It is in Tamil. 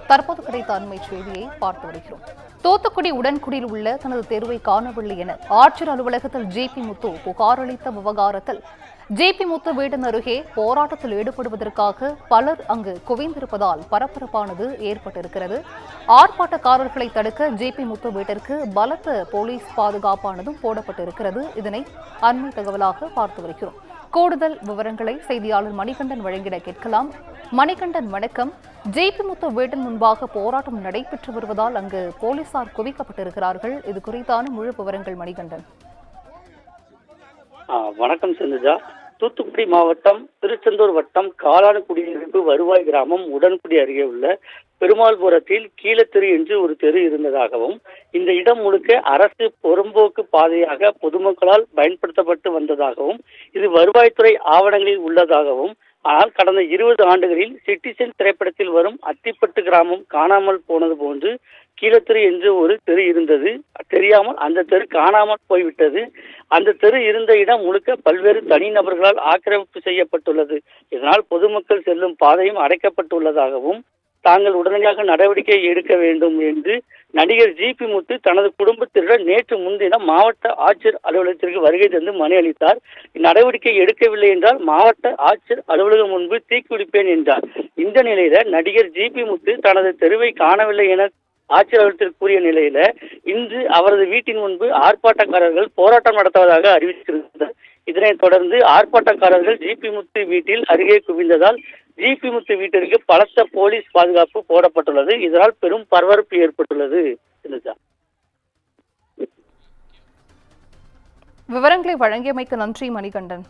தற்போது கிடைத்த அண்மை செய்தியை பார்த்து வருகிறோம். தூத்துக்குடி உடன்குடியில் உள்ள தனது தெருவை காணவில்லை என ஆட்சியர் அலுவலகத்தில் ஜே.பி. முத்து புகார் அளித்த விவகாரத்தில் ஜே.பி. முத்து வீட்டின் அருகே போராட்டத்தில் ஈடுபடுவதற்காக பலர் அங்கு குவிந்திருப்பதால் பரபரப்பானது ஏற்பட்டிருக்கிறது. ஆர்ப்பாட்டக்காரர்களை தடுக்க ஜே.பி. முத்து வீட்டிற்கு பலத்த போலீஸ் பாதுகாப்பானதும் போடப்பட்டிருக்கிறது. இதனை அண்மை தகவலாக பார்த்து வருகிறோம். கூடுதல் விவரங்களை செய்தியாளர் மணிகண்டன் வழங்கிட கேட்கலாம். மணிகண்டன், வணக்கம். ஜே.பி. முத்து வீட்டின் முன்பாக போராட்டம் நடைபெற்று வருவதால் அங்கு போலீசார் குவிக்கப்பட்டிருக்கிறார்கள். இது குறித்தான முழு விவரங்கள் மணிகண்டன். வணக்கம் சிந்துஜா. தூத்துக்குடி மாவட்டம் திருச்செந்தூர் வட்டம் காலான குடியிருப்பு வருவாய் கிராமம் உடன்குடி அருகே உள்ள பெருமாள்புரத்தில் கீழத்தெரு என்று ஒரு தெரு இருந்ததாகவும் இந்த இடம் முழுக்க அரசு புறம்போக்கு பாதையாக பொதுமக்களால் பயன்படுத்தப்பட்டு வந்ததாகவும் இது வருவாய்த்துறை ஆவணங்களில் உள்ளதாகவும் ஆனால் கடந்த 20 ஆண்டுகளில் சிட்டிசன் திரைப்படத்தில் வரும் அத்திப்பட்டு கிராமம் காணாமல் போனது போன்று கீழத்தெரு என்று ஒரு தெரு இருந்தது. தெரியாமல் அந்த தெரு காணாமல் போய்விட்டது. அந்த தெரு இருந்த இடம் முழுக்க பல்வேறு தனிநபர்களால் ஆக்கிரமிப்பு செய்யப்பட்டுள்ளது. இதனால் பொதுமக்கள் செல்லும் பாதையும் அடைக்கப்பட்டுள்ளதாகவும் தாங்கள் உடனடியாக நடவடிக்கை எடுக்க வேண்டும் என்று நடிகர் ஜே.பி. முத்து தனது குடும்பத்தினர் நேற்று முன்தினம் மாவட்ட ஆட்சியர் அலுவலகத்திற்கு வருகை தந்து மனு அளித்தார். நடவடிக்கை எடுக்கவில்லை என்றால் மாவட்ட ஆட்சியர் அலுவலகம் முன்பு தீக்குளிப்பேன் என்றார். இந்த நிலையில நடிகர் ஜே.பி. முத்து தனது தெருவை காணவில்லை என ஆட்சியர் அலுவலகத்தில் கூறிய நிலையில இன்று அவரது வீட்டின் முன்பு ஆர்ப்பாட்டக்காரர்கள் போராட்டம் நடத்துவதாக அறிவித்திருந்தனர். இதனைத் தொடர்ந்து ஆர்ப்பாட்டக்காரர்கள் ஜே.பி. முத்து வீட்டில் அருகே குவிந்ததால் ஜே.பி. முத்து வீட்டிற்கு பலத்த போலீஸ் பாதுகாப்பு போடப்பட்டுள்ளது. இதனால் பெரும் பரபரப்பு ஏற்பட்டுள்ளது. விவரங்களை வழங்கியமைக்கு நன்றி மணிகண்டன்.